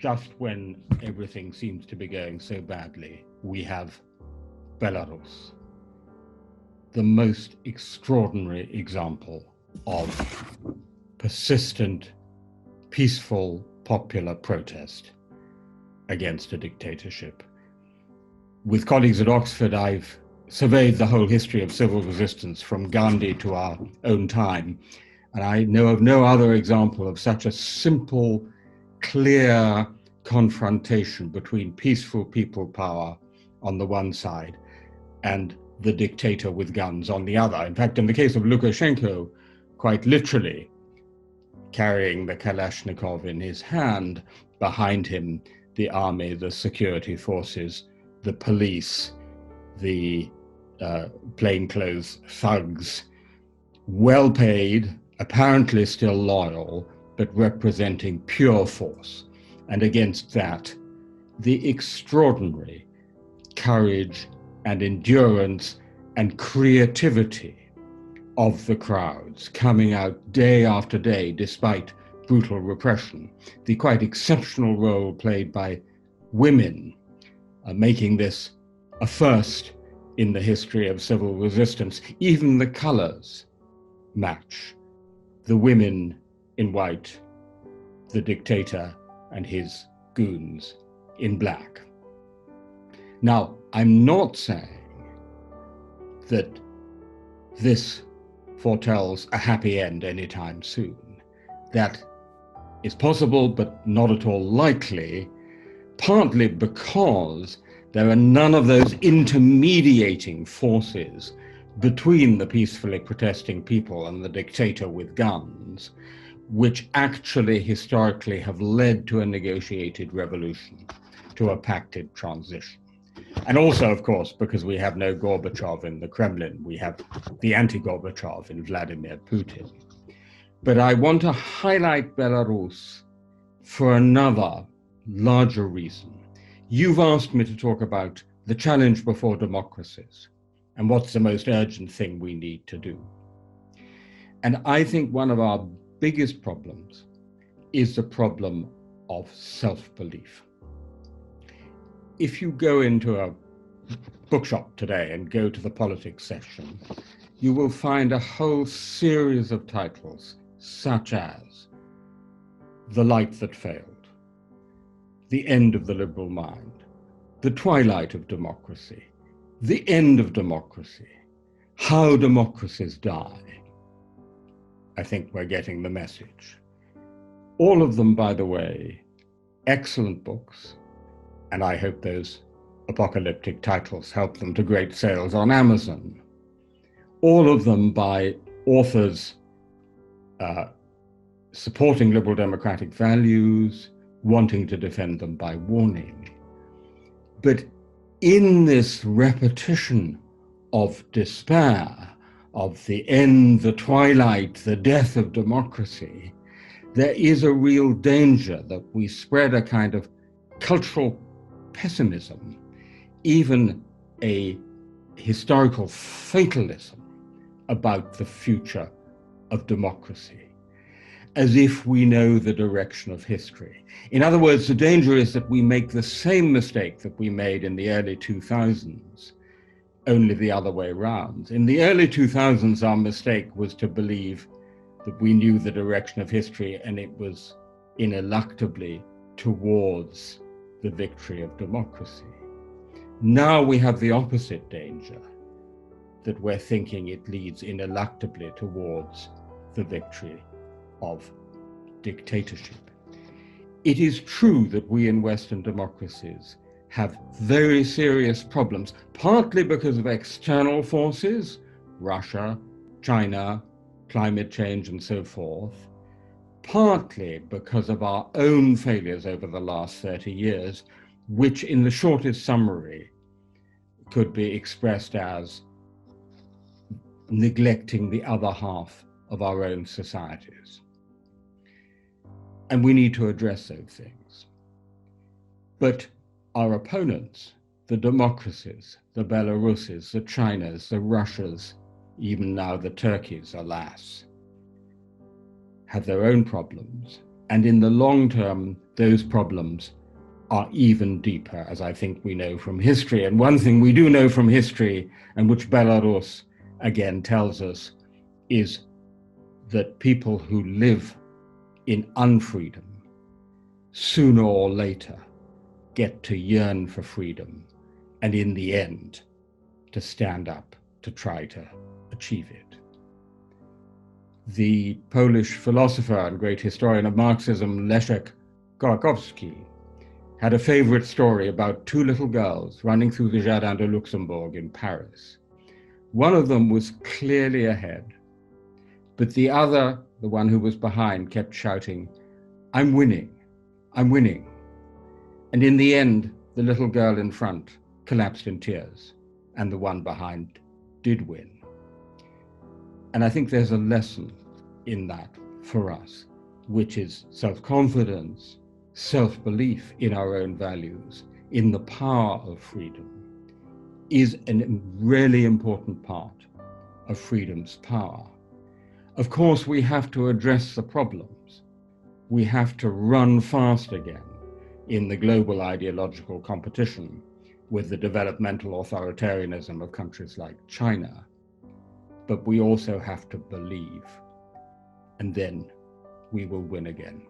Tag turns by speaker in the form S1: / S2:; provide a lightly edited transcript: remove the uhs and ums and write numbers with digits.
S1: just when everything seems to be going so badly, we have Belarus, the most extraordinary example of persistent, peaceful, popular protest against a dictatorship. With colleagues at Oxford, I've surveyed the whole history of civil resistance from Gandhi to our own time, and I know of no other example of such a simple, clear confrontation between peaceful people power on the one side and the dictator with guns on the other. In fact, in the case of Lukashenko, quite literally carrying the Kalashnikov in his hand, behind him the army, the security forces, the police, the plainclothes thugs, well paid, apparently still loyal, but representing pure force. And against that, the extraordinary courage and endurance and creativity of the crowds coming out day after day despite brutal repression, the quite exceptional role played by women, making this a first in the history of civil resistance. Even the colors match. The women in white, the dictator and his goons in black. Now, I'm not saying that this foretells a happy end anytime soon. That is possible, but not at all likely, partly because there are none of those intermediating forces between the peacefully protesting people and the dictator with guns, which actually historically have led to a negotiated revolution, to a pacted transition. And also, of course, because we have no Gorbachev in the Kremlin, we have the anti-Gorbachev in Vladimir Putin. But I want to highlight Belarus for another larger reason. You've asked me to talk about the challenge before democracies and what's the most urgent thing we need to do. And I think one of our biggest problems is the problem of self-belief. If you go into a bookshop today and go to the politics section, you will find a whole series of titles such as The Light That Failed, The End of the Liberal Mind, The Twilight of Democracy, The End of Democracy, How Democracies Die. I think we're getting the message. All of them, by the way, excellent books, and I hope those apocalyptic titles help them to great sales on Amazon. All of them by authors supporting liberal democratic values, wanting to defend them by warning. But in this repetition of despair, of the end, the twilight, the death of democracy, there is a real danger that we spread a kind of cultural pessimism, even a historical fatalism about the future of democracy, as if we know the direction of history. In other words, the danger is that we make the same mistake that we made in the early 2000s, only the other way around. In the early 2000s, our mistake was to believe that we knew the direction of history and it was ineluctably towards the victory of democracy. Now we have the opposite danger, that we're thinking it leads ineluctably towards the victory of dictatorship. It is true that we in Western democracies have very serious problems, partly because of external forces, Russia, China, climate change, and so forth, partly because of our own failures over the last 30 years, which in the shortest summary could be expressed as neglecting the other half of our own societies. And we need to address those things. But our opponents, the democracies, the Belaruses, the Chinas, the Russias, even now the Turkeys, alas, have their own problems, And in the long term, those problems are even deeper, as I think we know from history. And one thing we do know from history, and which Belarus again tells us, is that people who live in unfreedom sooner or later get to yearn for freedom, and in the end, to stand up to try to achieve it. The Polish philosopher and great historian of Marxism, Leszek Kolakowski, had a favorite story about two little girls running through the Jardin de Luxembourg in Paris. One of them was clearly ahead, but the other, the one who was behind, kept shouting, "I'm winning, I'm winning." And in the end, the little girl in front collapsed in tears, and the one behind did win. And I think there's a lesson in that for us, which is self-confidence, self-belief in our own values, in the power of freedom, is a really important part of freedom's power. Of course, we have to address the problems. We have to run fast again in the global ideological competition with the developmental authoritarianism of countries like China. But we also have to believe, and then we will win again.